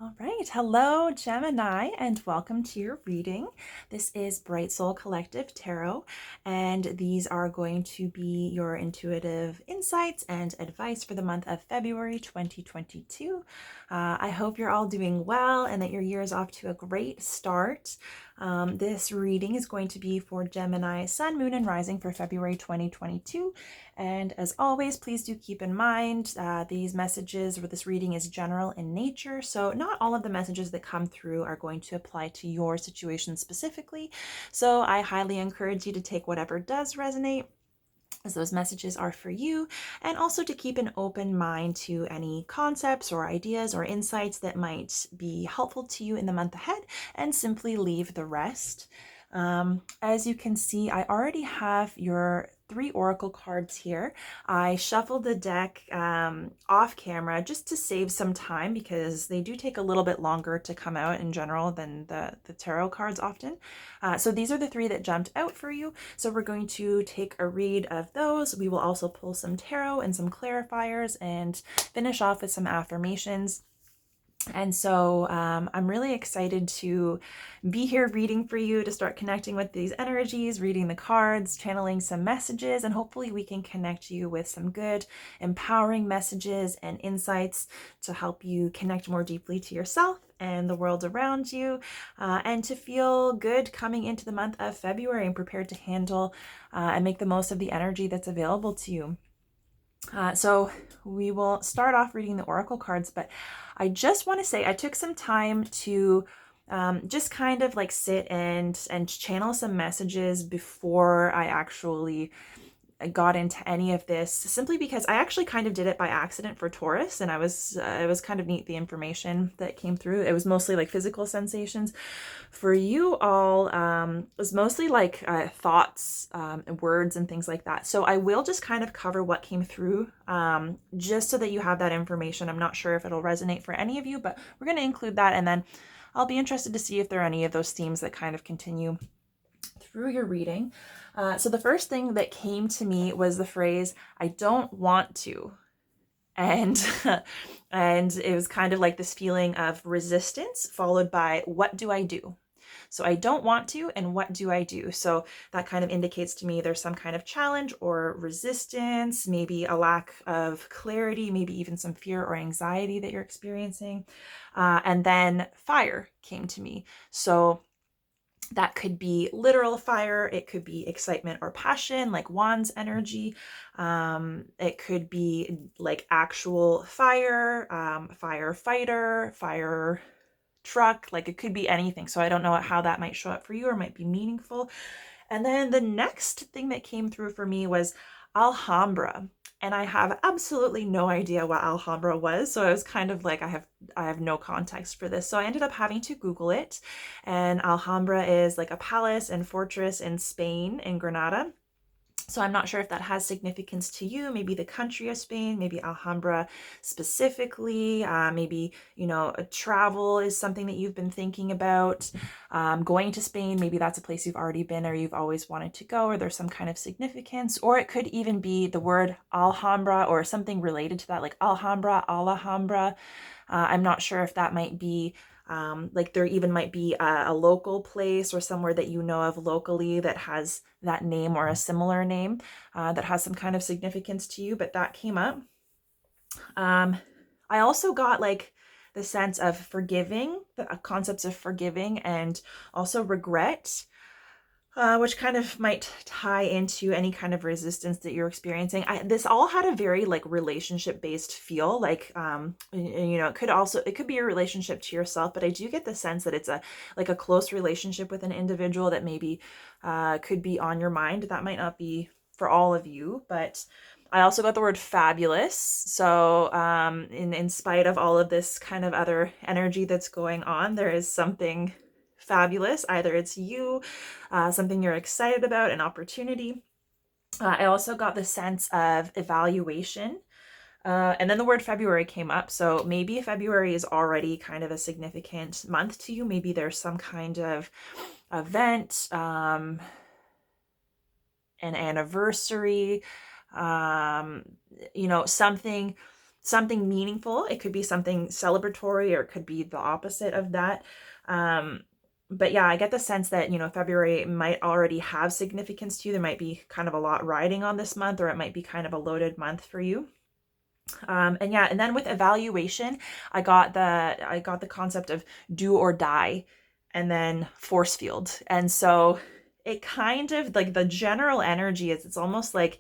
All right. Hello, Gemini, and welcome to your reading. This is Bright Soul Collective Tarot, and these are going to be your intuitive insights and advice for the month of February 2022. I hope you're all doing well and that your year is off to a great start. This reading is going to be for Gemini Sun, Moon, and Rising for February 2022. And as always, please do keep in mind these messages or this reading is general in nature. So not all of the messages that come through are going to apply to your situation specifically. So I highly encourage you to take whatever does resonate, as those messages are for you, and also to keep an open mind to any concepts or ideas or insights that might be helpful to you in the month ahead, and simply leave the rest. As you can see, I already have your 3 oracle cards here. I shuffled the deck off camera just to save some time because they do take a little bit longer to come out in general than the tarot cards often. So these are the 3 that jumped out for you. So we're going to take a read of those. We will also pull some tarot and some clarifiers and finish off with some affirmations. And so I'm really excited to be here reading for you, to start connecting with these energies, reading the cards, channeling some messages, and hopefully we can connect you with some good, empowering messages and insights to help you connect more deeply to yourself and the world around you, and to feel good coming into the month of February and prepared to handle and make the most of the energy that's available to you. So we will start off reading the oracle cards, but I just want to say I took some time to just kind of like sit and channel some messages before I actually got into any of this, simply because I actually kind of did it by accident for Taurus, and it was kind of neat, the information that came through. It was mostly like physical sensations. For you all, it was mostly like thoughts, words, and things like that. So I will just kind of cover what came through, just so that you have that information. I'm not sure if it'll resonate for any of you, but we're going to include that, and then I'll be interested to see if there are any of those themes that kind of continue through your reading. So the first thing that came to me was the phrase, "I don't want to." And and it was kind of like this feeling of resistance followed by, "What do I do?" So I don't want to, and what do I do? So that kind of indicates to me there's some kind of challenge or resistance, maybe a lack of clarity, maybe even some fear or anxiety that you're experiencing. And then fire came to me. So that could be literal fire. It could be excitement or passion, like Wands energy. It could be like actual fire, firefighter, fire truck. Like it could be anything. So I don't know how that might show up for you or might be meaningful. And then the next thing that came through for me was Alhambra. And I have absolutely no idea what Alhambra was. So I was kind of like, I have no context for this. So I ended up having to Google it. And Alhambra is like a palace and fortress in Spain, in Granada. So I'm not sure if that has significance to you, maybe the country of Spain, maybe Alhambra specifically, maybe, a travel is something that you've been thinking about. Going to Spain, maybe that's a place you've already been or you've always wanted to go, or there's some kind of significance. Or it could even be the word Alhambra or something related to that, like Alhambra, Alhambra. I'm not sure if that might be like there even might be a local place or somewhere that you know of locally that has that name or a similar name that has some kind of significance to you, but that came up. I also got like the sense of forgiving, the concepts of forgiving and also regret. Which kind of might tie into any kind of resistance that you're experiencing. This all had a very like relationship based feel, like it could be a relationship to yourself, but I do get the sense that it's a close relationship with an individual that maybe could be on your mind. That might not be for all of you, but I also got the word fabulous. So in spite of all of this kind of other energy that's going on, there is something fabulous. Either it's you, something you're excited about, an opportunity. I also got the sense of evaluation. And then the word February came up. So maybe February is already kind of a significant month to you. Maybe there's some kind of event, an anniversary, something something meaningful. It could be something celebratory, or it could be the opposite of that. But yeah, I get the sense that, February might already have significance to you. There might be kind of a lot riding on this month, or it might be kind of a loaded month for you. And then with evaluation, I got the concept of do or die, and then force field. And so it kind of like the general energy is, it's almost like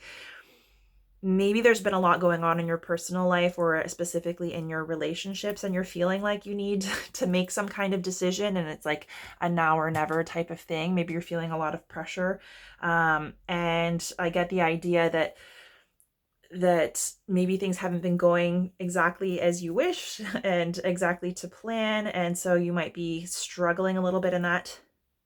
maybe there's been a lot going on in your personal life, or specifically in your relationships, and you're feeling like you need to make some kind of decision, and it's like a now or never type of thing. Maybe you're feeling a lot of pressure. And I get the idea that maybe things haven't been going exactly as you wish and exactly to plan. And so you might be struggling a little bit in that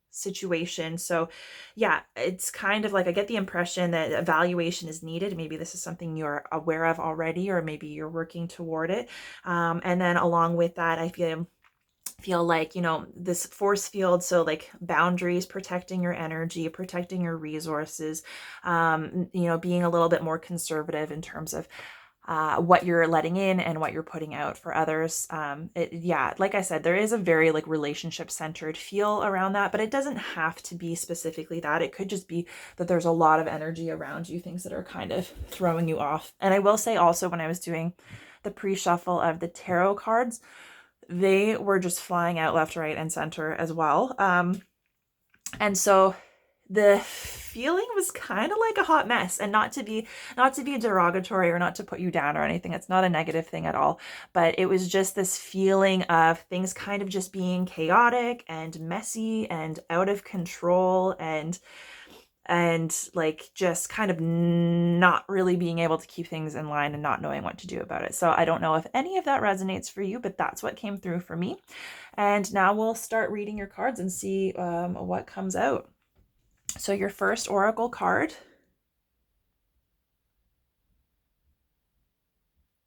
situation. So yeah, it's kind of like I get the impression that evaluation is needed. Maybe this is something you're aware of already, or maybe you're working toward it. And then along with that, I feel like, this force field, so like boundaries, protecting your energy, protecting your resources, being a little bit more conservative in terms of what you're letting in and what you're putting out for others. Like I said, there is a very like relationship centered feel around that, but it doesn't have to be specifically that. It could just be that there's a lot of energy around you, things that are kind of throwing you off. And I will say also, when I was doing the pre-shuffle of the tarot cards, they were just flying out left, right, and center as well. And so the feeling was kind of like a hot mess, and not to be derogatory or not to put you down or anything. It's not a negative thing at all, but it was just this feeling of things kind of just being chaotic and messy and out of control, and like just kind of not really being able to keep things in line and not knowing what to do about it. So I don't know if any of that resonates for you, but that's what came through for me. And now we'll start reading your cards and see what comes out. So your first oracle card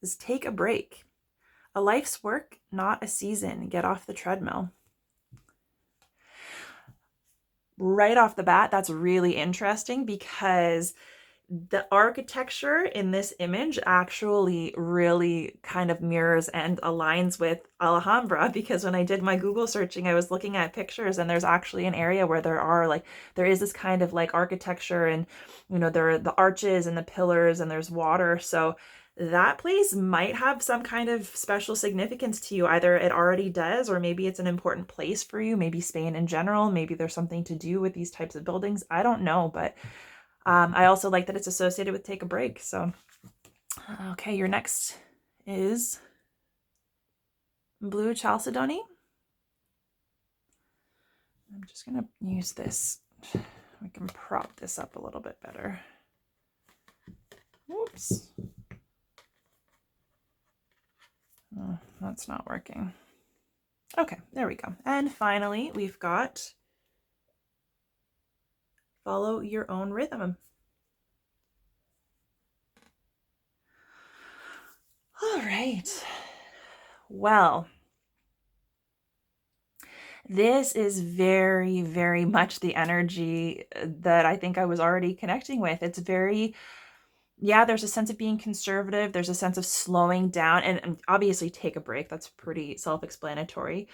is take a break. A life's work, not a season. Get off the treadmill. Right off the bat, that's really interesting, because the architecture in this image actually really kind of mirrors and aligns with Alhambra, because when I did my Google searching, I was looking at pictures, and there's actually an area where there is this kind of like architecture, and there are the arches and the pillars, and there's water. So that place might have some kind of special significance to you. Either it already does, or maybe it's an important place for you. Maybe Spain in general, maybe there's something to do with these types of buildings. I don't know, but I also like that it's associated with take a break. So, okay, your next is blue chalcedony. I'm just going to use this. We can prop this up a little bit better. Whoops. Oh, that's not working. Okay, there we go. And finally, we've got follow your own rhythm. All right. Well, this is very, very much the energy that I think I was already connecting with. It's very, there's a sense of being conservative. There's a sense of slowing down, and obviously take a break. That's pretty self-explanatory.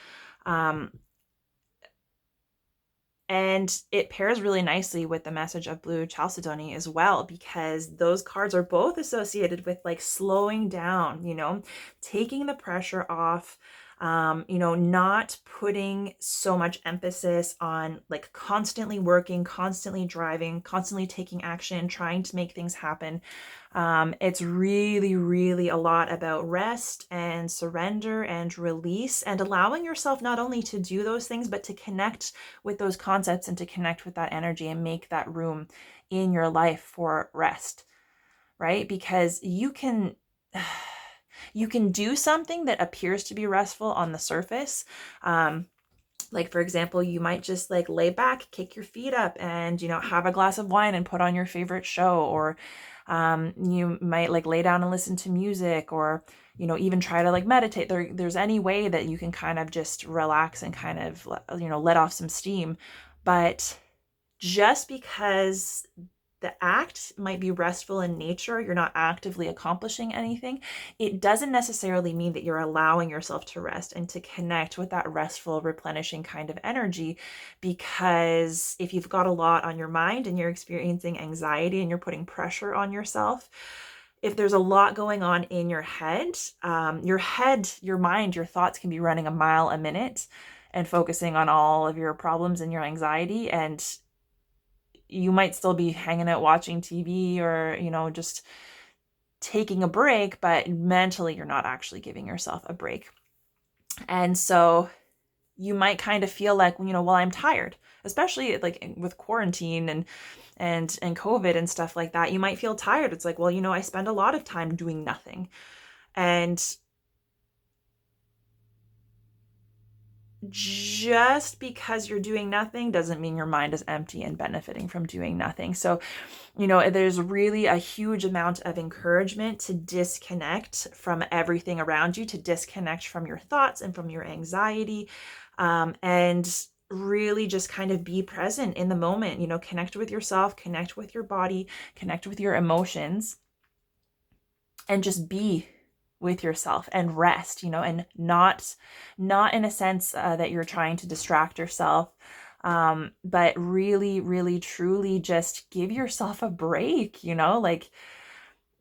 And it pairs really nicely with the message of blue chalcedony as well, because those cards are both associated with like slowing down, taking the pressure off, not putting so much emphasis on like constantly working, constantly driving, constantly taking action, trying to make things happen. It's really, really a lot about rest and surrender and release, and allowing yourself not only to do those things, but to connect with those concepts and to connect with that energy and make that room in your life for rest, right? Because you can do something that appears to be restful on the surface. Like, for example, you might just like lay back, kick your feet up, and, have a glass of wine and put on your favorite show. Or you might like lay down and listen to music, or, even try to like meditate. There's any way that you can kind of just relax and kind of, let off some steam. But just because the act might be restful in nature, you're not actively accomplishing anything, it doesn't necessarily mean that you're allowing yourself to rest and to connect with that restful, replenishing kind of energy. Because if you've got a lot on your mind and you're experiencing anxiety and you're putting pressure on yourself, if there's a lot going on in your head, your mind, your thoughts can be running a mile a minute and focusing on all of your problems and your anxiety. And you might still be hanging out watching TV or, just taking a break, but mentally you're not actually giving yourself a break. And so you might kind of feel like, well, I'm tired, especially like with quarantine and COVID and stuff like that. You might feel tired. It's like, well, I spend a lot of time doing nothing. And just because you're doing nothing doesn't mean your mind is empty and benefiting from doing nothing. So, there's really a huge amount of encouragement to disconnect from everything around you, to disconnect from your thoughts and from your anxiety, and really just kind of be present in the moment, connect with yourself, connect with your body, connect with your emotions, and just be with yourself and rest, and not in a sense that you're trying to distract yourself, but really, really, truly just give yourself a break, like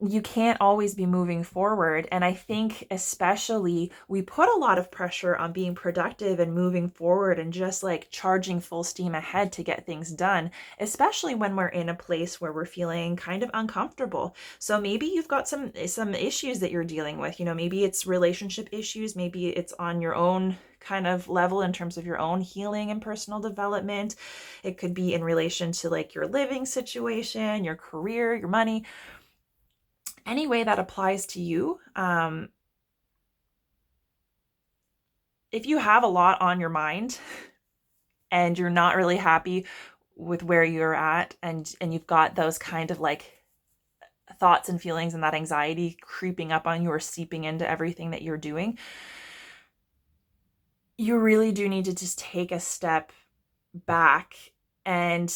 you can't always be moving forward. And I think especially we put a lot of pressure on being productive and moving forward and just like charging full steam ahead to get things done, especially when we're in a place where we're feeling kind of uncomfortable. So maybe you've got some issues that you're dealing with, maybe it's relationship issues, maybe it's on your own kind of level in terms of your own healing and personal development. It could be in relation to like your living situation, your career, your money. Any way that applies to you. If you have a lot on your mind and you're not really happy with where you're at, and you've got those kind of like thoughts and feelings and that anxiety creeping up on you or seeping into everything that you're doing, you really do need to just take a step back and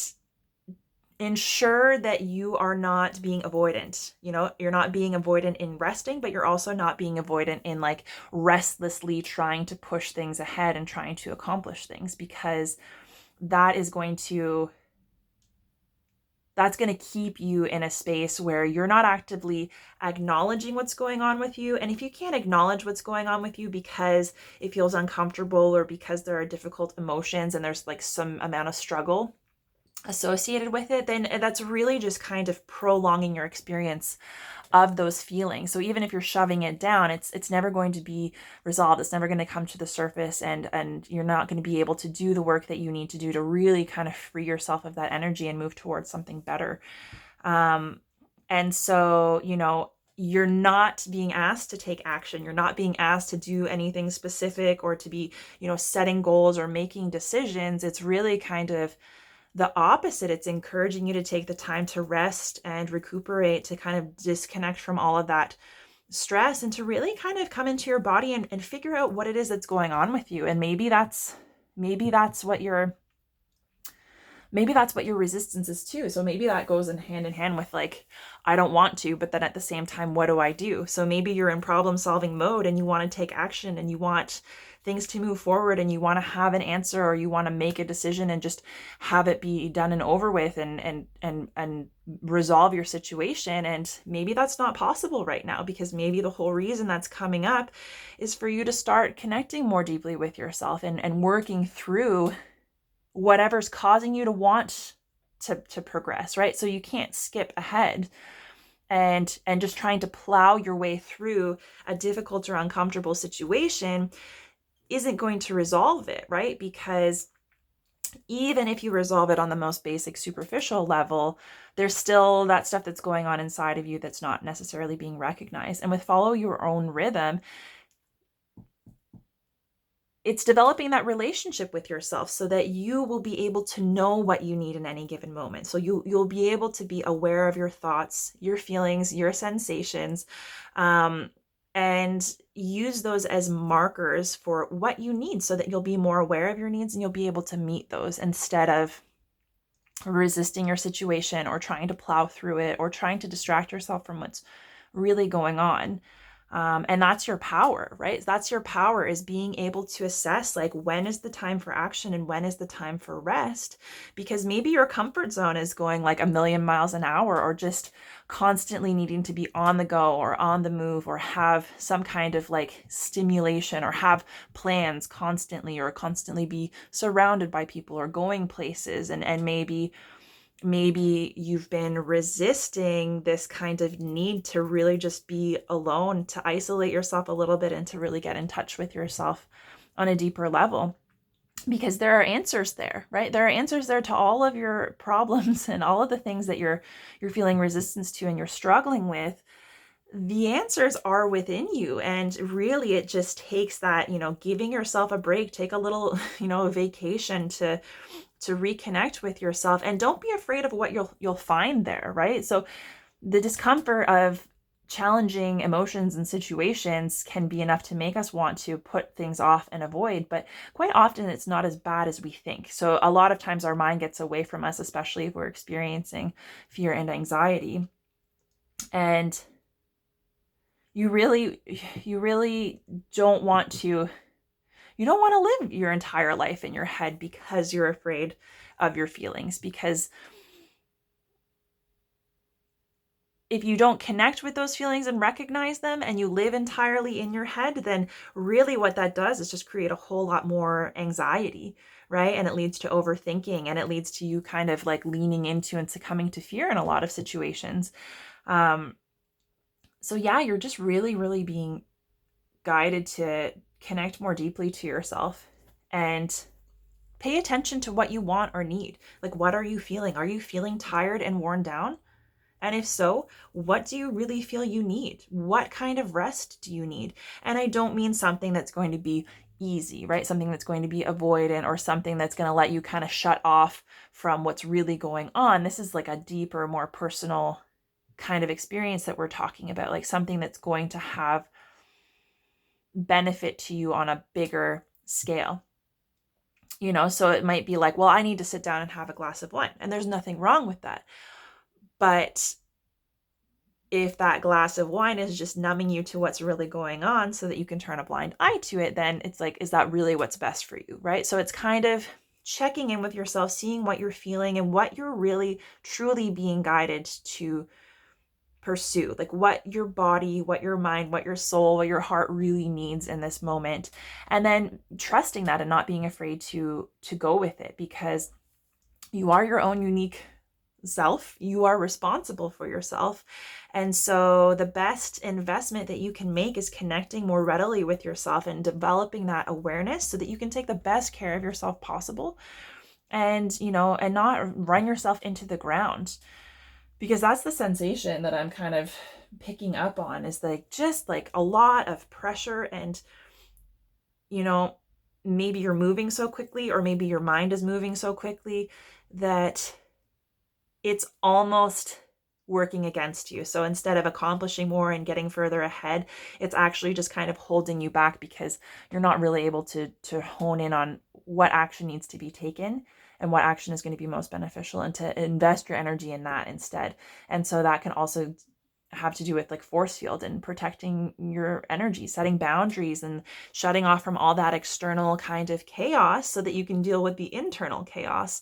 ensure that you are not being avoidant. You're not being avoidant in resting, but you're also not being avoidant in like restlessly trying to push things ahead and trying to accomplish things, because that's going to keep you in a space where you're not actively acknowledging what's going on with you. And if you can't acknowledge what's going on with you because it feels uncomfortable or because there are difficult emotions and there's like some amount of struggle associated with it, then that's really just kind of prolonging your experience of those feelings. So even if you're shoving it down, it's never going to be resolved. It's never going to come to the surface, and you're not going to be able to do the work that you need to do to really kind of free yourself of that energy and move towards something better. And so, you're not being asked to take action. You're not being asked to do anything specific or to be, setting goals or making decisions. It's really kind of the opposite. It's encouraging you to take the time to rest and recuperate, to kind of disconnect from all of that stress and to really kind of come into your body and figure out what it is that's going on with you. And maybe that's what your resistance is too. So maybe that goes in hand with like, I don't want to, but then at the same time, what do I do? So maybe you're in problem solving mode and you want to take action and you want things to move forward and you want to have an answer, or you want to make a decision and just have it be done and over with and resolve your situation. And maybe that's not possible right now, because maybe the whole reason that's coming up is for you to start connecting more deeply with yourself and working through whatever's causing you to want to progress, right? So you can't skip ahead and just trying to plow your way through a difficult or uncomfortable situation isn't going to resolve it, right? Because even if you resolve it on the most basic superficial level, there's still that stuff that's going on inside of you that's not necessarily being recognized. And with follow your own rhythm, it's developing that relationship with yourself so that you will be able to know what you need in any given moment. So you'll be able to be aware of your thoughts, your feelings, your sensations, and use those as markers for what you need so that you'll be more aware of your needs and you'll be able to meet those instead of resisting your situation or trying to plow through it or trying to distract yourself from what's really going on. And that's your power, right? That's your power, is being able to assess like when is the time for action and when is the time for rest, because maybe your comfort zone is going like a million miles an hour, or just constantly needing to be on the go or on the move, or have some kind of like stimulation, or have plans constantly, or constantly be surrounded by people or going places. And maybe you've been resisting this kind of need to really just be alone, to isolate yourself a little bit and to really get in touch with yourself on a deeper level, because there are answers there, right? There are answers there to all of your problems and all of the things that you're feeling resistance to and you're struggling with. The answers are within you. And really it just takes that, giving yourself a break, take a little, vacation to reconnect with yourself, and don't be afraid of what you'll find there, right? So the discomfort of challenging emotions and situations can be enough to make us want to put things off and avoid, but quite often it's not as bad as we think. So a lot of times our mind gets away from us, especially if we're experiencing fear and anxiety. And you really don't want to live your entire life in your head because you're afraid of your feelings. Because if you don't connect with those feelings and recognize them, and you live entirely in your head, then really what that does is just create a whole lot more anxiety, right? And it leads to overthinking, and it leads to you kind of like leaning into and succumbing to fear in a lot of situations. So yeah, you're just really, really being guided to connect more deeply to yourself and pay attention to what you want or need. Like, what are you feeling? Are you feeling tired and worn down? And if so, what do you really feel you need? What kind of rest do you need? And I don't mean something that's going to be easy, right? Something that's going to be avoidant, or something that's going to let you kind of shut off from what's really going on. This is like a deeper, more personal kind of experience that we're talking about, like something that's going to have benefit to you on a bigger scale. So it might be like, well, I need to sit down and have a glass of wine, and there's nothing wrong with that. But if that glass of wine is just numbing you to what's really going on so that you can turn a blind eye to it, then it's like, is that really what's best for you, right? So it's kind of checking in with yourself, seeing what you're feeling and what you're really truly being guided to pursue, like what your body, what your mind, what your soul, what your heart really needs in this moment. And then trusting that and not being afraid to go with it, because you are your own unique self. You are responsible for yourself. And so the best investment that you can make is connecting more readily with yourself and developing that awareness so that you can take the best care of yourself possible, and and not run yourself into the ground. Because that's the sensation that I'm kind of picking up on, is like just like a lot of pressure, and maybe you're moving so quickly, or maybe your mind is moving so quickly that it's almost working against you. So instead of accomplishing more and getting further ahead, it's actually just kind of holding you back, because you're not really able to hone in on what action needs to be taken and what action is going to be most beneficial, and to invest your energy in that instead. And so that can also have to do with like force field and protecting your energy, setting boundaries and shutting off from all that external kind of chaos so that you can deal with the internal chaos.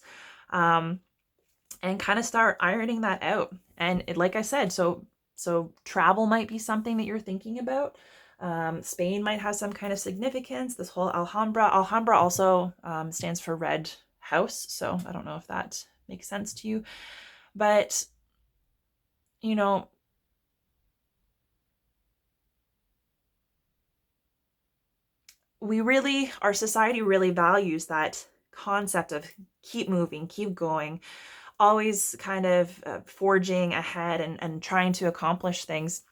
And kind of start ironing that out. And like I said, so travel might be something that you're thinking about. Spain might have some kind of significance. This whole Alhambra also stands for red house. So I don't know if that makes sense to you. But, our society really values that concept of keep moving, keep going, always kind of forging ahead and trying to accomplish things.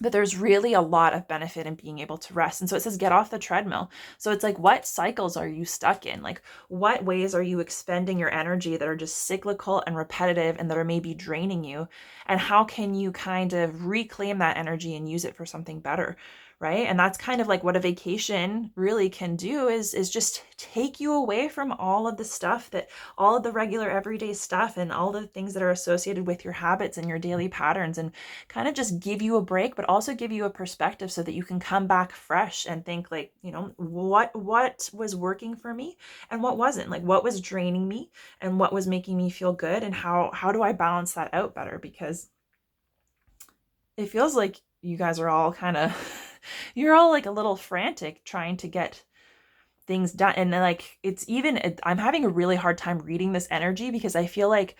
But there's really a lot of benefit in being able to rest. And so it says, get off the treadmill. So it's like, what cycles are you stuck in? Like, what ways are you expending your energy that are just cyclical and repetitive and that are maybe draining you? And how can you kind of reclaim that energy and use it for something better? right? And that's kind of like what a vacation really can do, is just take you away from all of the stuff, that all of the regular everyday stuff and all the things that are associated with your habits and your daily patterns, and kind of just give you a break, but also give you a perspective so that you can come back fresh and think like, what was working for me and what wasn't, like what was draining me and what was making me feel good, and how do I balance that out better? Because it feels like you guys are all kind of you're all like a little frantic trying to get things done. And then like I'm having a really hard time reading this energy, because I feel like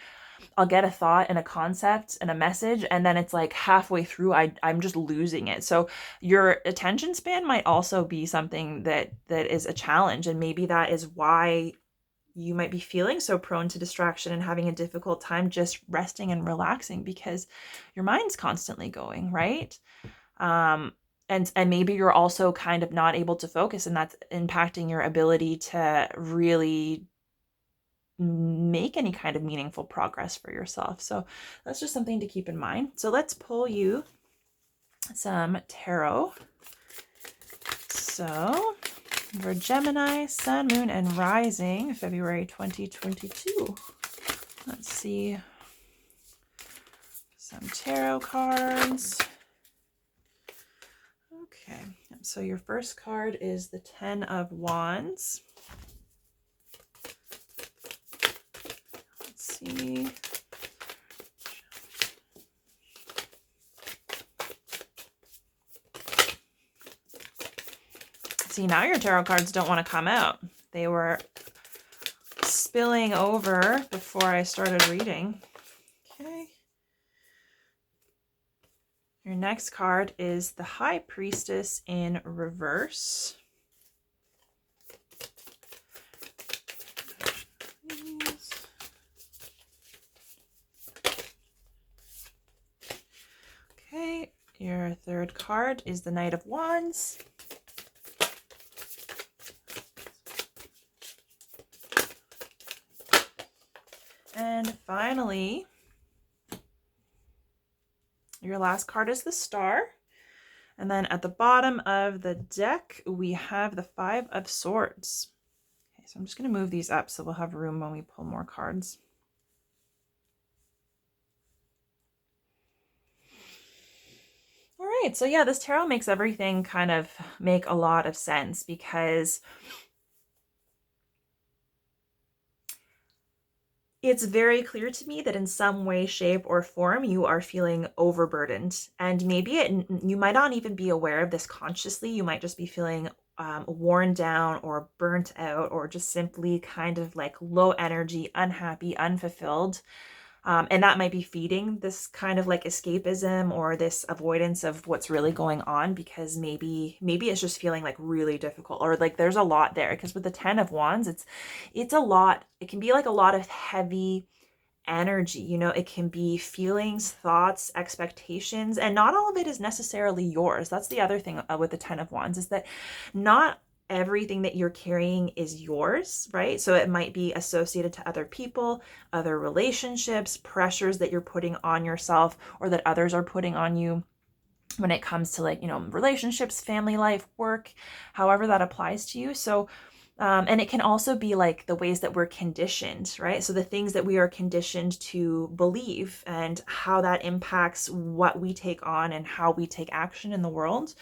I'll get a thought and a concept and a message, and then it's like halfway through I'm just losing it. So your attention span might also be something that is a challenge, and maybe that is why you might be feeling so prone to distraction and having a difficult time just resting and relaxing, because your mind's constantly going, right? And maybe you're also kind of not able to focus, and that's impacting your ability to really make any kind of meaningful progress for yourself. So that's just something to keep in mind. So let's pull you some tarot. So for Gemini, Sun, Moon, and Rising, February 2022. Let's see some tarot cards. Okay, so your first card is the 10 of Wands. Let's see. See, now your tarot cards don't want to come out. They were spilling over before I started reading. Okay. Your next card is the High Priestess in reverse. Okay, your third card is the Knight of Wands. And finally, your last card is the Star. And then at the bottom of the deck, we have the 5 of Swords. Okay, so I'm just going to move these up so we'll have room when we pull more cards. All right, so yeah, this tarot makes everything kind of make a lot of sense, because it's very clear to me that in some way, shape, or form, you are feeling overburdened. And maybe you might not even be aware of this consciously. You might just be feeling worn down or burnt out, or just simply kind of like low energy, unhappy, unfulfilled. And that might be feeding this kind of like escapism or this avoidance of what's really going on, because maybe it's just feeling like really difficult, or like there's a lot there. Because with the 10 of Wands, it's a lot. It can be like a lot of heavy energy. It can be feelings, thoughts, expectations, and not all of it is necessarily yours. That's the other thing with the 10 of Wands, is that not everything that you're carrying is yours, right? So it might be associated to other people, other relationships, pressures that you're putting on yourself or that others are putting on you when it comes to like, relationships, family life, work, however that applies to you. So, and it can also be like the ways that we're conditioned, right? So the things that we are conditioned to believe and how that impacts what we take on and how we take action in the world.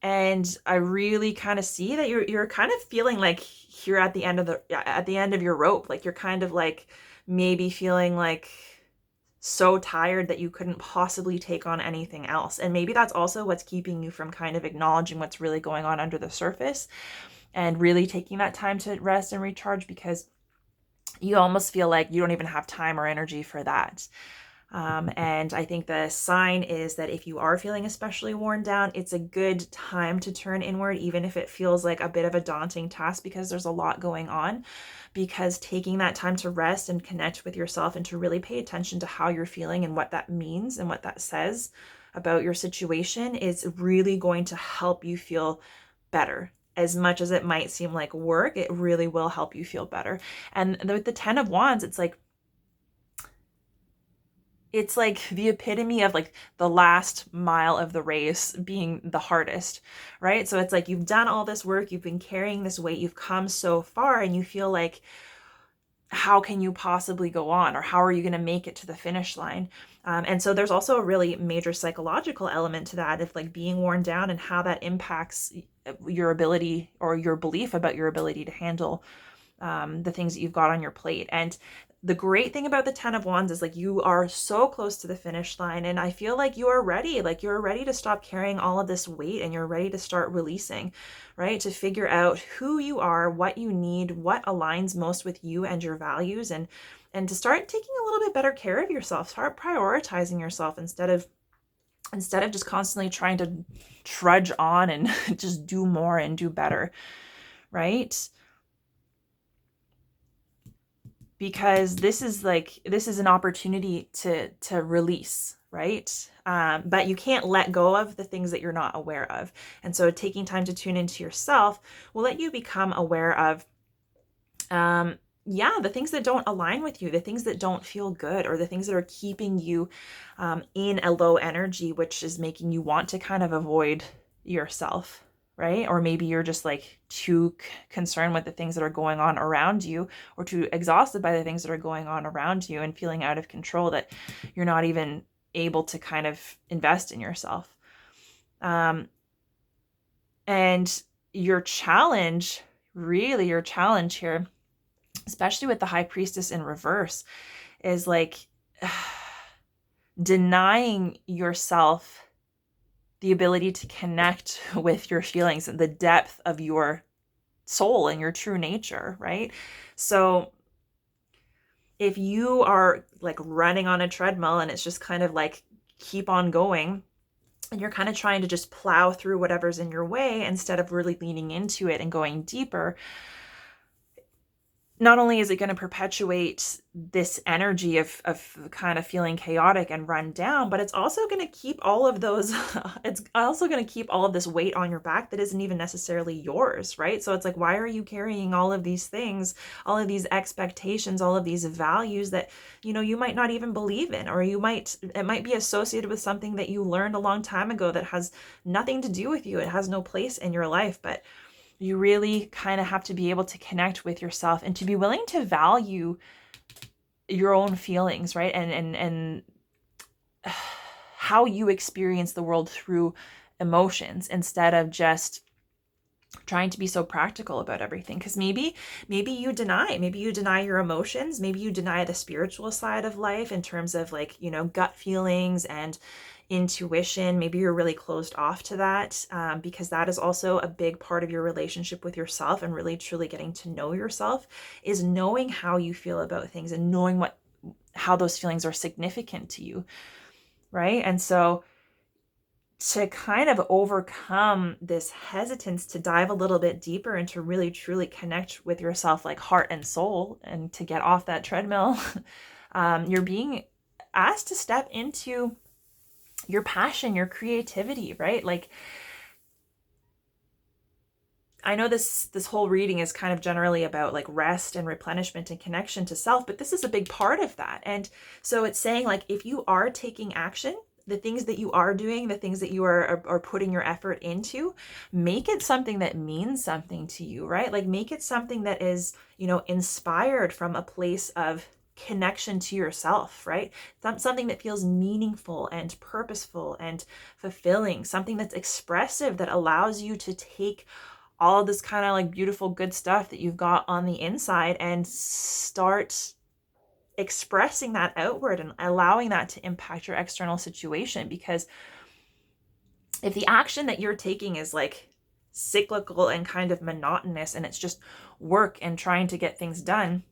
And I really kind of see that you're kind of feeling like you're at the end of your rope. Like you're kind of like maybe feeling like so tired that you couldn't possibly take on anything else. And maybe that's also what's keeping you from kind of acknowledging what's really going on under the surface and really taking that time to rest and recharge, because you almost feel like you don't even have time or energy for that. And I think the sign is that if you are feeling especially worn down, it's a good time to turn inward, even if it feels like a bit of a daunting task, because there's a lot going on. Because taking that time to rest and connect with yourself and to really pay attention to how you're feeling and what that means and what that says about your situation is really going to help you feel better. As much as it might seem like work, it really will help you feel better. And with the 10 of Wands, it's like, it's like the epitome of like the last mile of the race being the hardest, right? So it's like you've done all this work, you've been carrying this weight, you've come so far, and you feel like, how can you possibly go on, or how are you going to make it to the finish line? And so there's also a really major psychological element to that, of like being worn down and how that impacts your ability or your belief about your ability to handle the things that you've got on your plate. And the great thing about the 10 of Wands is like you are so close to the finish line, and I feel like you're ready to stop carrying all of this weight, and you're ready to start releasing, right? To figure out who you are, what you need, what aligns most with you and your values, and to start taking a little bit better care of yourself, start prioritizing yourself instead of just constantly trying to trudge on and just do more and do better, right? Because this is an opportunity to release, right? But you can't let go of the things that you're not aware of. And so taking time to tune into yourself will let you become aware of, the things that don't align with you, the things that don't feel good, or the things that are keeping you in a low energy, which is making you want to kind of avoid yourself, right? Or maybe you're just like too concerned with the things that are going on around you, or too exhausted by the things that are going on around you and feeling out of control, that you're not even able to kind of invest in yourself. And your challenge here, especially with the High Priestess in reverse, is like denying yourself the ability to connect with your feelings and the depth of your soul and your true nature, right? So if you are like running on a treadmill and it's just kind of like keep on going, and you're kind of trying to just plow through whatever's in your way instead of really leaning into it and going deeper, not only is it going to perpetuate this energy of kind of feeling chaotic and run down, but it's also going to keep all of those, it's also going to keep all of this weight on your back that isn't even necessarily yours, right? So it's like, why are you carrying all of these things, all of these expectations, all of these values that, you might not even believe in, or it might be associated with something that you learned a long time ago that has nothing to do with you. It has no place in your life, but you really kind of have to be able to connect with yourself and to be willing to value your own feelings, right? And how you experience the world through emotions, instead of just trying to be so practical about everything. Because maybe you deny your emotions, maybe you deny the spiritual side of life in terms of like, gut feelings and intuition. Maybe you're really closed off to that, because that is also a big part of your relationship with yourself, and really truly getting to know yourself is knowing how you feel about things and knowing how those feelings are significant to you, right? And so to kind of overcome this hesitance to dive a little bit deeper and to really truly connect with yourself, like heart and soul, and to get off that treadmill, you're being asked to step into your passion, your creativity, right? Like, I know this whole reading is kind of generally about like rest and replenishment and connection to self, but this is a big part of that. And so it's saying like, if you are taking action, the things that you are doing, the things that you are putting your effort into, make it something that means something to you, right? Like make it something that is, inspired from a place of connection to yourself, right? Something that feels meaningful and purposeful and fulfilling, something that's expressive, that allows you to take all of this kind of like beautiful, good stuff that you've got on the inside and start expressing that outward and allowing that to impact your external situation. Because if the action that you're taking is like cyclical and kind of monotonous, and it's just work and trying to get things done,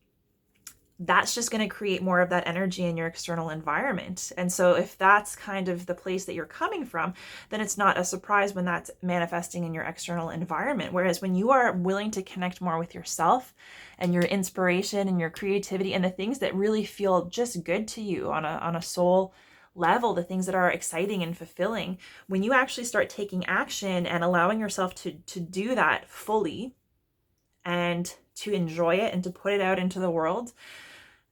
that's just going to create more of that energy in your external environment. And so if that's kind of the place that you're coming from, then it's not a surprise when that's manifesting in your external environment. Whereas when you are willing to connect more with yourself and your inspiration and your creativity and the things that really feel just good to you on a soul level, the things that are exciting and fulfilling, when you actually start taking action and allowing yourself to do that fully and to enjoy it and to put it out into the world,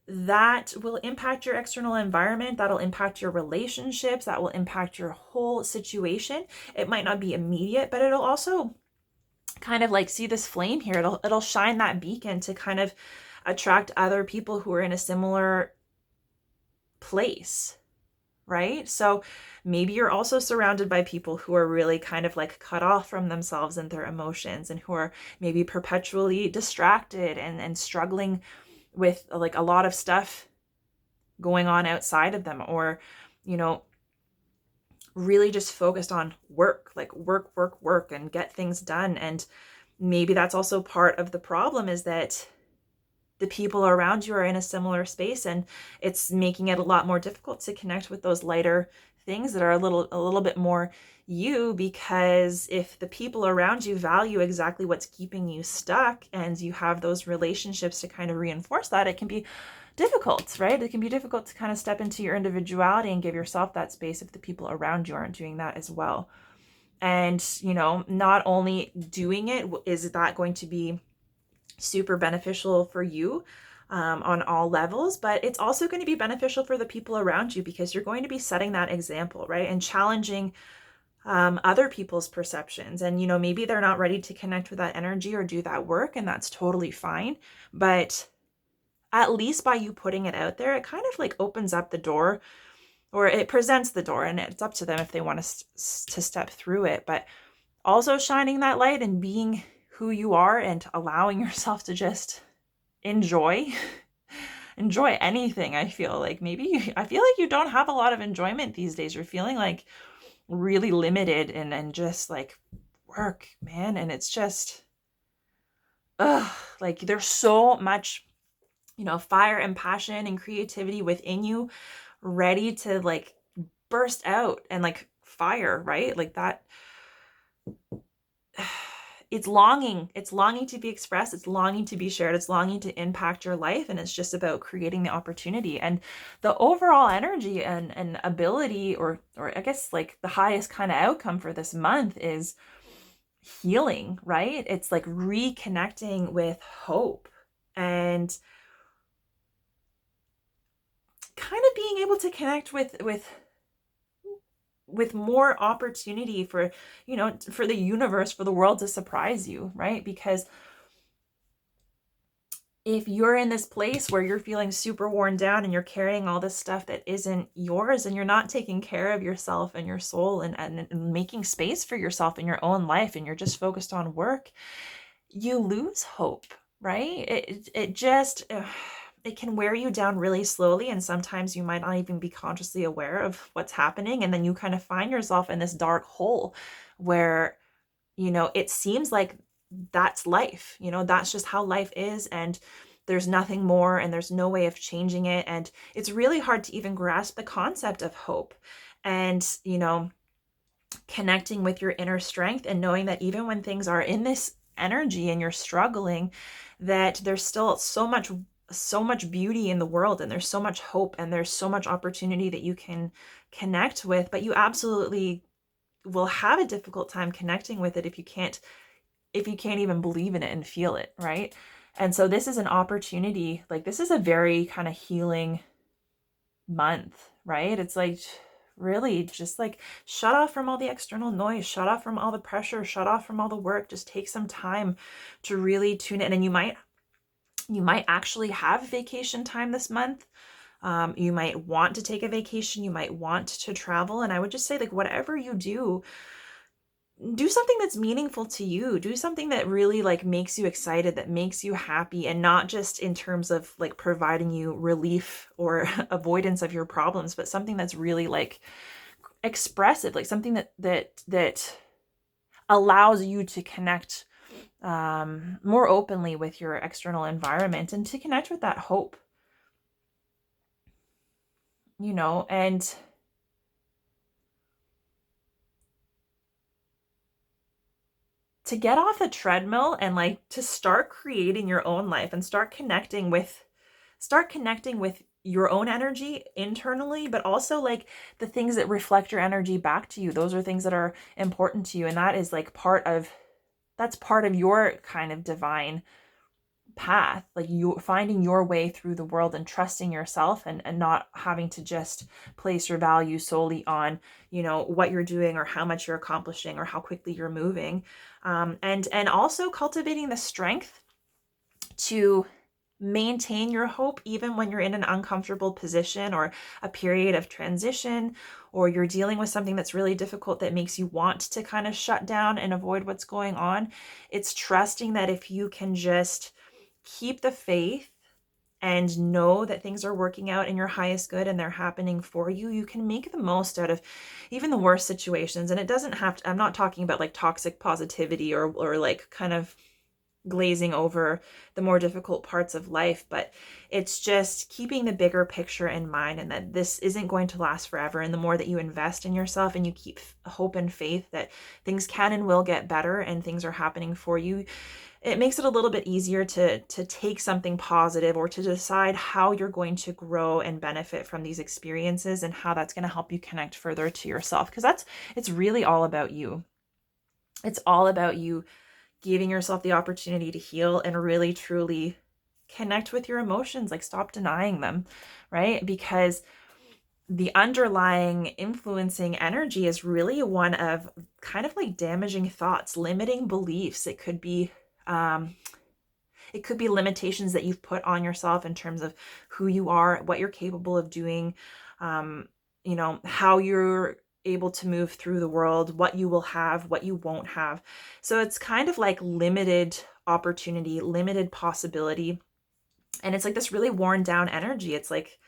that will impact your external environment. That'll impact your relationships. That will impact your whole situation. It might not be immediate, but it'll also kind of like, see this flame here. It'll shine that beacon to kind of attract other people who are in a similar place, right? So maybe you're also surrounded by people who are really kind of like cut off from themselves and their emotions, and who are maybe perpetually distracted and struggling with like a lot of stuff going on outside of them, or, you know, really just focused on work, like work, and get things done. And maybe that's also part of the problem, is that the people around you are in a similar space, and it's making it a lot more difficult to connect with those lighter things that are a little bit more you, because if the people around you value exactly what's keeping you stuck, and you have those relationships to kind of reinforce that, it can be difficult, right? It can be difficult to kind of step into your individuality and give yourself that space if the people around you aren't doing that as well. And, you know, not only doing it, is that going to be super beneficial for you on all levels, but it's also going to be beneficial for the people around you, because you're going to be setting that example, right? And challenging other people's perceptions. And, you know, maybe they're not ready to connect with that energy or do that work, and that's totally fine. But at least by you putting it out there, it kind of like opens up the door, or it presents the door, and it's up to them if they want to step through it. But also shining that light and being who you are, and allowing yourself to just enjoy anything. I feel like you don't have a lot of enjoyment these days. You're feeling like really limited and just like work, man. And it's just, like there's so much, you know, fire and passion and creativity within you, ready to like burst out and like fire, right? Like that. It's longing to be expressed. It's longing to be shared. It's longing to impact your life. And it's just about creating the opportunity. And the overall energy and ability, or I guess like the highest kind of outcome for this month, is healing, right? It's like reconnecting with hope, and kind of being able to connect with more opportunity for, you know, for the universe, for the world to surprise you, right? Because if you're in this place where you're feeling super worn down, and you're carrying all this stuff that isn't yours, and you're not taking care of yourself and your soul, and making space for yourself in your own life, and you're just focused on work, you lose hope, right? It just, it can wear you down really slowly, and sometimes you might not even be consciously aware of what's happening, and then you kind of find yourself in this dark hole where, you know, it seems like that's life, you know, that's just how life is, and there's nothing more, and there's no way of changing it, and it's really hard to even grasp the concept of hope. And, you know, connecting with your inner strength, and knowing that even when things are in this energy and you're struggling, that there's still so much beauty in the world, and there's so much hope, and there's so much opportunity that you can connect with. But you absolutely will have a difficult time connecting with it if you can't even believe in it and feel it, right? And so this is an opportunity, like this is a very kind of healing month, right? It's like really just like shut off from all the external noise, shut off from all the pressure, shut off from all the work. Just take some time to really tune in. And you might actually have vacation time this month. You might want to take a vacation. You might want to travel. And I would just say, like, whatever you do something that's meaningful to you. Do something that really like makes you excited, that makes you happy, and not just in terms of like providing you relief or avoidance of your problems, but something that's really like expressive, like something that allows you to connect more openly with your external environment, and to connect with that hope, you know, and to get off the treadmill, and like to start creating your own life, and start connecting with your own energy internally, but also like the things that reflect your energy back to you. Those are things that are important to you. And that is like part of your kind of divine path, like you finding your way through the world and trusting yourself, and not having to just place your value solely on, what you're doing or how much you're accomplishing or how quickly you're moving. And also cultivating the strength to maintain your hope even when you're in an uncomfortable position or a period of transition, or you're dealing with something that's really difficult that makes you want to kind of shut down and avoid what's going on. It's trusting that if you can just keep the faith and know that things are working out in your highest good and they're happening for you, you can make the most out of even the worst situations. And it doesn't have to, I'm not talking about like toxic positivity or like kind of glazing over the more difficult parts of life, but it's just keeping the bigger picture in mind, and that this isn't going to last forever. And the more that you invest in yourself and you keep hope and faith that things can and will get better and things are happening for you, it makes it a little bit easier to take something positive, or to decide how you're going to grow and benefit from these experiences, and how that's going to help you connect further to yourself. Because it's really all about you. It's all about you giving yourself the opportunity to heal and really truly connect with your emotions, like stop denying them, right? Because the underlying influencing energy is really one of kind of like damaging thoughts, limiting beliefs. It could be limitations that you've put on yourself in terms of who you are, what you're capable of doing, how you're able to move through the world, what you will have, what you won't have. So it's kind of like limited opportunity, limited possibility. And it's like this really worn down energy. It's like,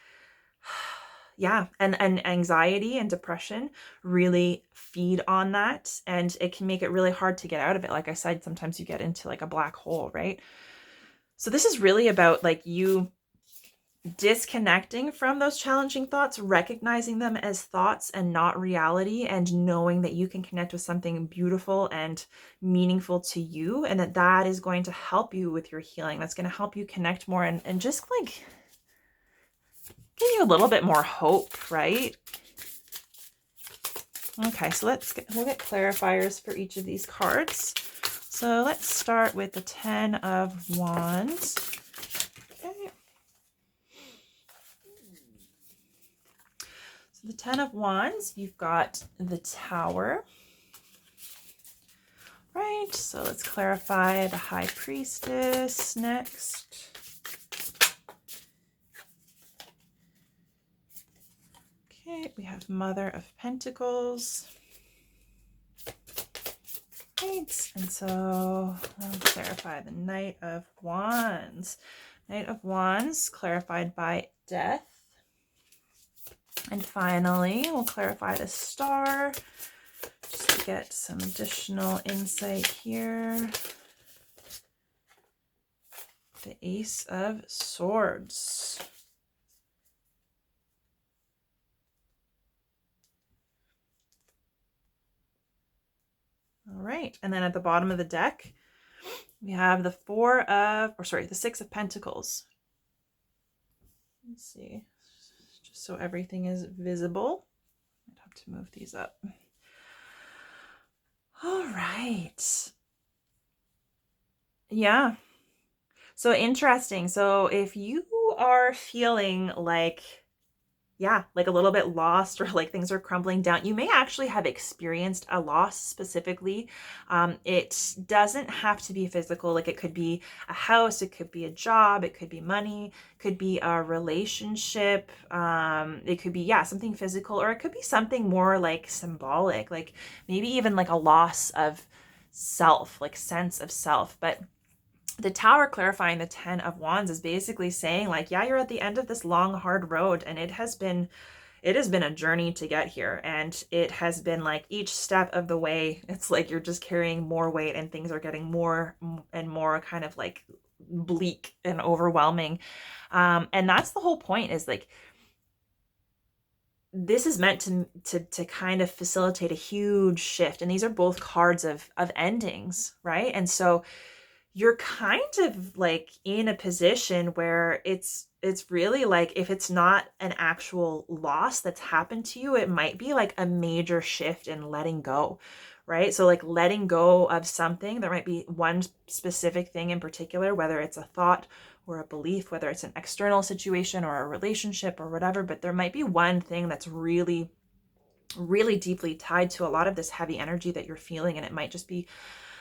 yeah. And anxiety and depression really feed on that. And it can make it really hard to get out of it. Like I said, sometimes you get into like a black hole, right? So this is really about like you disconnecting from those challenging thoughts, recognizing them as thoughts and not reality, and knowing that you can connect with something beautiful and meaningful to you, and that is going to help you with your healing. That's going to help you connect more and just like give you a little bit more hope, right? Okay, so we'll get clarifiers for each of these cards. So let's start with the 10 of Wands. Okay. So the 10 of Wands, you've got the Tower. Right, so let's clarify the High Priestess next. Okay, we have Mother of Pentacles. Right, and so I'll clarify the Knight of Wands. Knight of Wands clarified by Death. And finally, we'll clarify the Star, just to get some additional insight here. The Ace of Swords. All right, and then at the bottom of the deck, we have the the Six of Pentacles. Let's see, just so everything is visible. I'd have to move these up. All right. Yeah. So interesting. So if you are feeling like, like a little bit lost, or like things are crumbling down, you may actually have experienced a loss specifically. It doesn't have to be physical. Like it could be a house, it could be a job, it could be money, it could be a relationship. It could be, something physical, or it could be something more like symbolic, like maybe even like a loss of self, like sense of self. But the Tower clarifying the 10 of Wands is basically saying like, you're at the end of this long, hard road, and it has been a journey to get here. And it has been like each step of the way, it's like you're just carrying more weight, and things are getting more and more kind of like bleak and overwhelming. And that's the whole point, is like, this is meant to kind of facilitate a huge shift. And these are both cards of endings, right? And so you're kind of like in a position where it's really like, if it's not an actual loss that's happened to you, it might be like a major shift in letting go, right? So like letting go of something, there might be one specific thing in particular, whether it's a thought or a belief, whether it's an external situation or a relationship or whatever, but there might be one thing that's really, really deeply tied to a lot of this heavy energy that you're feeling. And it might just be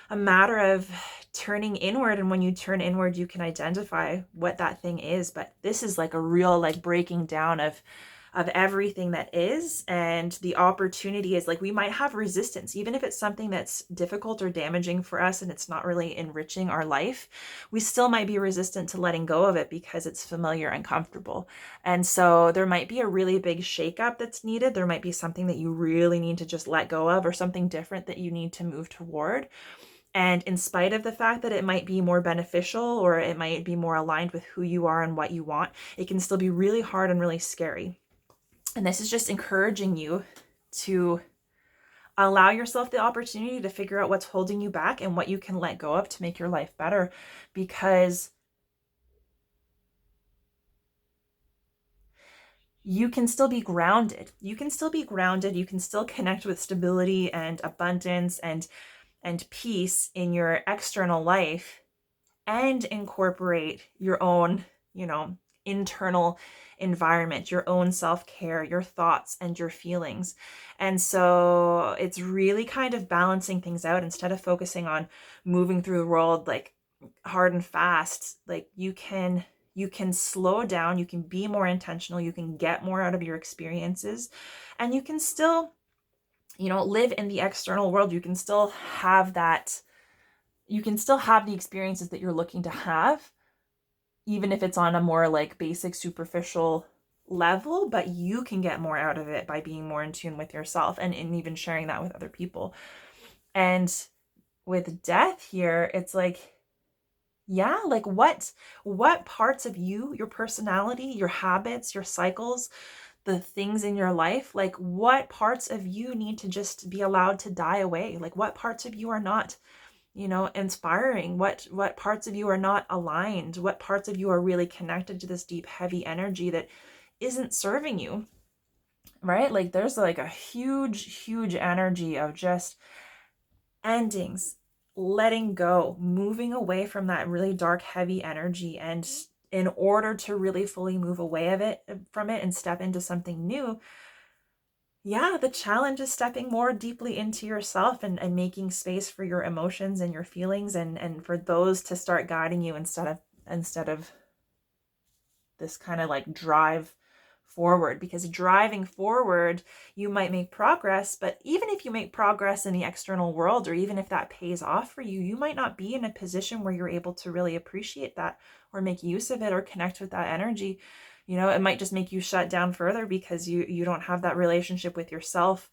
a matter of turning inward. And when you turn inward, you can identify what that thing is. But this is like a real like breaking down of everything that is. And the opportunity is like, we might have resistance, even if it's something that's difficult or damaging for us and it's not really enriching our life, we still might be resistant to letting go of it because it's familiar and comfortable. And so there might be a really big shakeup that's needed. There might be something that you really need to just let go of, or something different that you need to move toward. And in spite of the fact that it might be more beneficial or it might be more aligned with who you are and what you want, it can still be really hard and really scary. And this is just encouraging you to allow yourself the opportunity to figure out what's holding you back and what you can let go of to make your life better. Because you can still be grounded. You can still be grounded. You can still connect with stability and abundance and peace in your external life and incorporate your own, internal environment, your own self-care, your thoughts and your feelings. And so it's really kind of balancing things out. Instead of focusing on moving through the world like hard and fast, like you can slow down, you can be more intentional, you can get more out of your experiences, and you can still, live in the external world. You can still have that, you can still have the experiences that you're looking to have, even if it's on a more like basic, superficial level, but you can get more out of it by being more in tune with yourself and even sharing that with other people. And with death here, it's like, yeah, like what parts of you, your personality, your habits, your cycles, the things in your life, like what parts of you need to just be allowed to die away? Like what parts of you are not, inspiring? What parts of you are not aligned? What parts of you are really connected to this deep, heavy energy that isn't serving you, right? Like there's like a huge, huge energy of just endings, letting go, moving away from that really dark, heavy energy. And in order to really fully move away from it and step into something new, yeah, the challenge is stepping more deeply into yourself and making space for your emotions and your feelings and for those to start guiding you instead of this kind of like drive forward. Because driving forward, you might make progress, but even if you make progress in the external world, or even if that pays off for you, you might not be in a position where you're able to really appreciate that or make use of it or connect with that energy. It might just make you shut down further because you don't have that relationship with yourself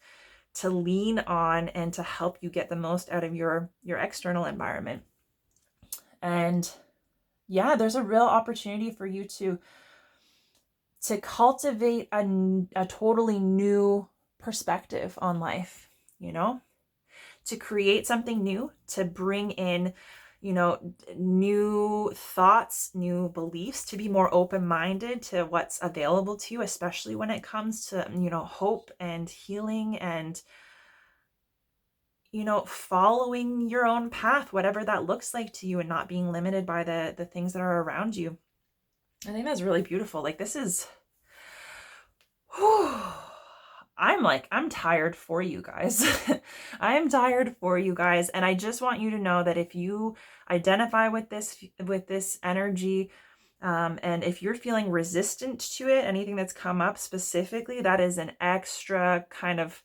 to lean on and to help you get the most out of your external environment. And yeah, there's a real opportunity for you to cultivate a totally new perspective on life, to create something new, to bring in, new thoughts, new beliefs, to be more open-minded to what's available to you, especially when it comes to, hope and healing and, following your own path, whatever that looks like to you, and not being limited by the things that are around you. I think that's really beautiful. Like this is, I'm tired for you guys. I am tired for you guys. And I just want you to know that if you identify with this energy, and if you're feeling resistant to it, anything that's come up specifically, that is an extra kind of,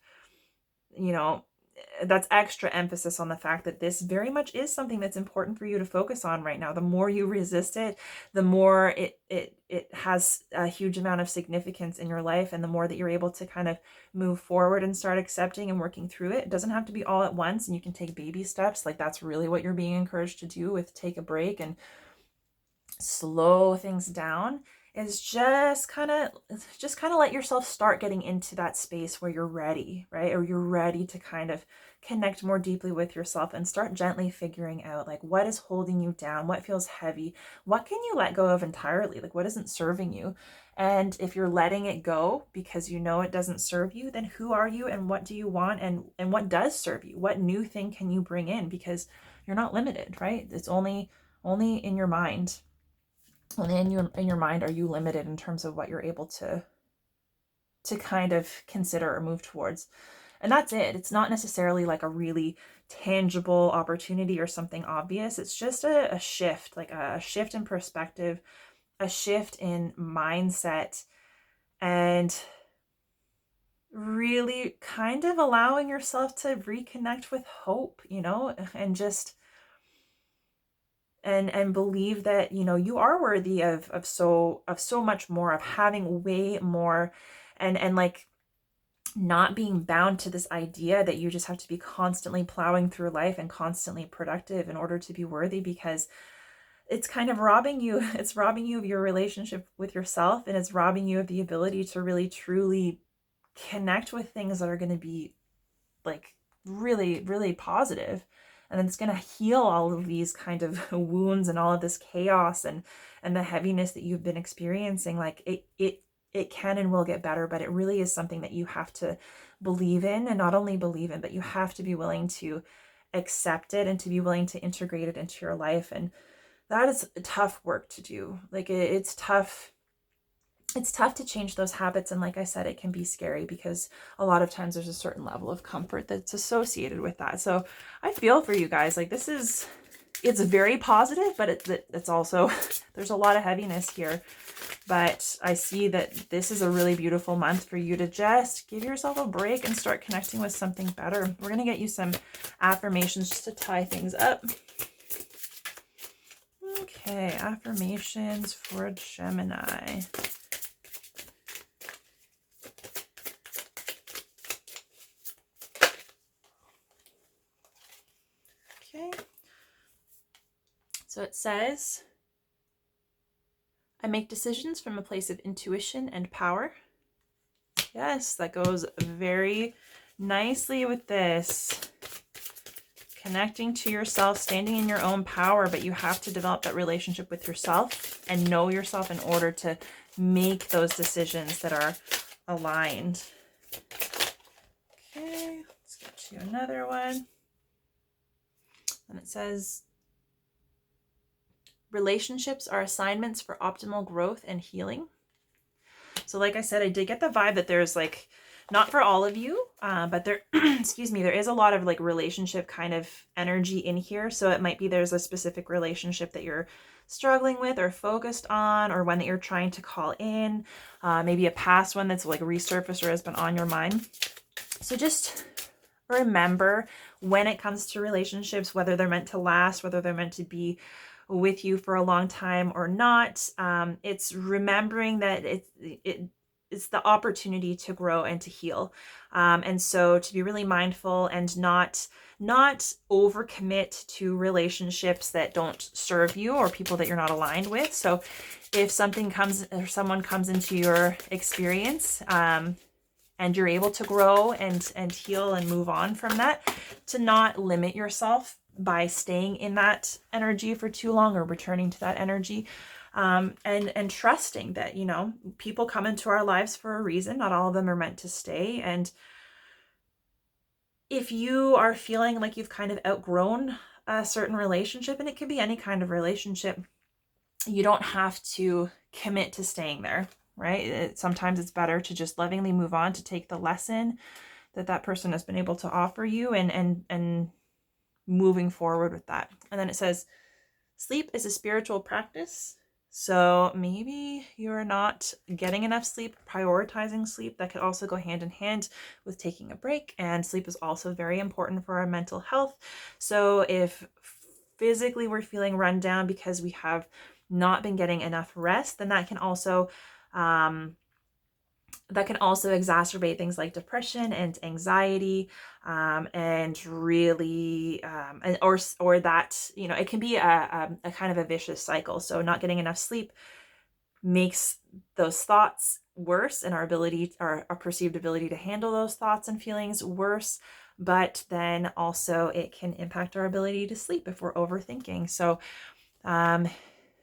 that's extra emphasis on the fact that this very much is something that's important for you to focus on right now. The more you resist it, the more it has a huge amount of significance in your life, and the more that you're able to kind of move forward and start accepting and working through it. It doesn't have to be all at once, and you can take baby steps. Like that's really what you're being encouraged to do with take a break and slow things down. is just kind of let yourself start getting into that space where you're ready, right? Or you're ready to kind of connect more deeply with yourself and start gently figuring out like what is holding you down, what feels heavy, what can you let go of entirely, like what isn't serving you. And if you're letting it go because you know it doesn't serve you, then who are you and what do you want, and what does serve you? What new thing can you bring in? Because you're not limited, right? It's only in your mind. Only in your mind are you limited in terms of what you're able to kind of consider or move towards. And that's it. It's not necessarily like a really tangible opportunity or something obvious. It's just a shift, like a shift in perspective, a shift in mindset, and really kind of allowing yourself to reconnect with hope, you know, and just and believe that, you know, you are worthy of so much more, of having way more, and like not being bound to this idea that you just have to be constantly plowing through life and constantly productive in order to be worthy, because it's kind of robbing you. It's robbing you of your relationship with yourself, and it's robbing you of the ability to really truly connect with things that are going to be like really, really positive. And then it's going to heal all of these kind of wounds and all of this chaos and the heaviness that you've been experiencing. Like it can and will get better, but it really is something that you have to believe in, and not only believe in, but you have to be willing to accept it and to be willing to integrate it into your life. And that is tough work to do. Like it's tough. It's tough to change those habits. And like I said, it can be scary because a lot of times there's a certain level of comfort that's associated with that. So I feel for you guys. Like it's very positive, but it's also, there's a lot of heaviness here. But I see that this is a really beautiful month for you to just give yourself a break and start connecting with something better. We're going to get you some affirmations just to tie things up. Okay, affirmations for Gemini. Okay. So it says, I make decisions from a place of intuition and power. Yes, that goes very nicely with this. Connecting to yourself, standing in your own power, but you have to develop that relationship with yourself and know yourself in order to make those decisions that are aligned. Okay, let's get you another one. And it says, relationships are assignments for optimal growth and healing. So like I said, I did get the vibe that there's like, not for all of you, but there, excuse me, there is a lot of like relationship kind of energy in here. So it might be there's a specific relationship that you're struggling with or focused on, or one that you're trying to call in, maybe a past one that's like resurfaced or has been on your mind. So just remember, when it comes to relationships, whether they're meant to last, whether they're meant to be with you for a long time or not, it's remembering that it's the opportunity to grow and to heal. And so to be really mindful and not overcommit to relationships that don't serve you or people that you're not aligned with. So if something comes or someone comes into your experience, and you're able to grow and heal and move on from that, to not limit yourself by staying in that energy for too long or returning to that energy, and trusting that, you know, people come into our lives for a reason. Not all of them are meant to stay. And if you are feeling like you've kind of outgrown a certain relationship, and it could be any kind of relationship, you don't have to commit to staying there, right? Sometimes it's better to just lovingly move on, to take the lesson that person has been able to offer you, and moving forward with that. And then it says, sleep is a spiritual practice. So maybe you're not getting enough sleep, prioritizing sleep. That could also go hand in hand with taking a break. And sleep is also very important for our mental health. So if physically we're feeling run down because we have not been getting enough rest, then that can also exacerbate things like depression and anxiety, and really, or that, you know, it can be a kind of a vicious cycle. So not getting enough sleep makes those thoughts worse and our ability, our perceived ability to handle those thoughts and feelings worse. But then also it can impact our ability to sleep if we're overthinking. So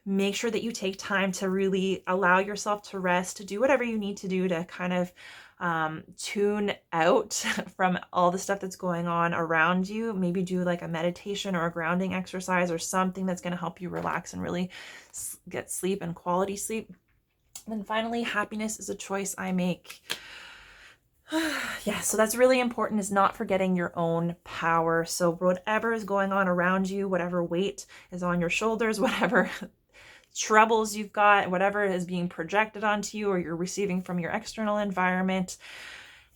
make sure that you take time to really allow yourself to rest, to do whatever you need to do to kind of tune out from all the stuff that's going on around you. Maybe do like a meditation or a grounding exercise or something that's going to help you relax and really get sleep and quality sleep. And then finally, happiness is a choice I make. Yeah, so that's really important, is not forgetting your own power. So whatever is going on around you, whatever weight is on your shoulders, whatever troubles you've got, whatever is being projected onto you or you're receiving from your external environment,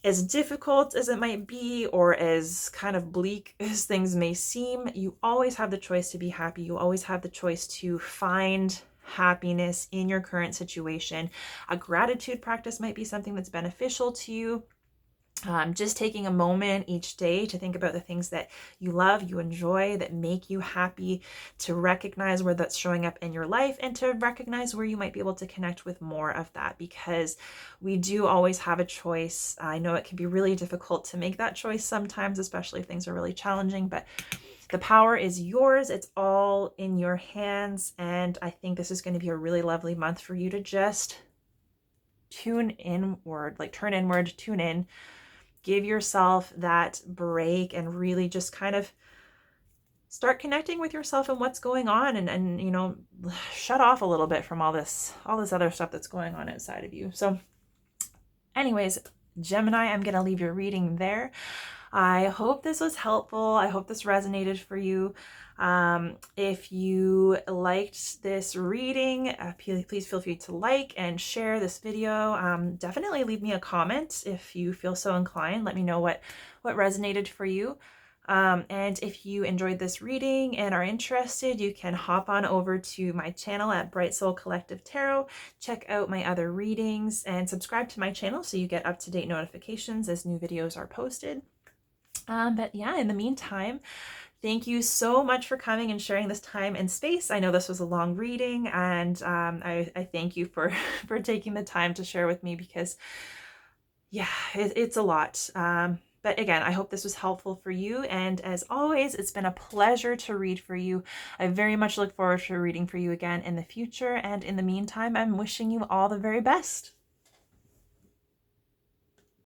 as difficult as it might be or as kind of bleak as things may seem, you always have the choice to be happy. You always have the choice to find happiness in your current situation. A gratitude practice might be something that's beneficial to you. Just taking a moment each day to think about the things that you love, you enjoy, that make you happy, to recognize where that's showing up in your life and to recognize where you might be able to connect with more of that, because we do always have a choice. I know it can be really difficult to make that choice sometimes, especially if things are really challenging, but the power is yours. It's all in your hands. And I think this is going to be a really lovely month for you to just tune inward, like turn inward, tune in. Give yourself that break and really just kind of start connecting with yourself and what's going on, and you know, shut off a little bit from all this other stuff that's going on outside of you. So anyways, Gemini, I'm going to leave your reading there. I hope this was helpful. I hope this resonated for you. If you liked this reading, please feel free to like and share this video. Definitely leave me a comment if you feel so inclined. Let me know what resonated for you. And if you enjoyed this reading and are interested, you can hop on over to my channel at Bright Soul Collective Tarot, check out my other readings, and subscribe to my channel so you get up-to-date notifications as new videos are posted. But yeah, in the meantime, thank you so much for coming and sharing this time and space. I know this was a long reading, and I thank you for taking the time to share with me, because yeah, it's a lot. But again, I hope this was helpful for you. And as always, it's been a pleasure to read for you. I very much look forward to reading for you again in the future. And in the meantime, I'm wishing you all the very best.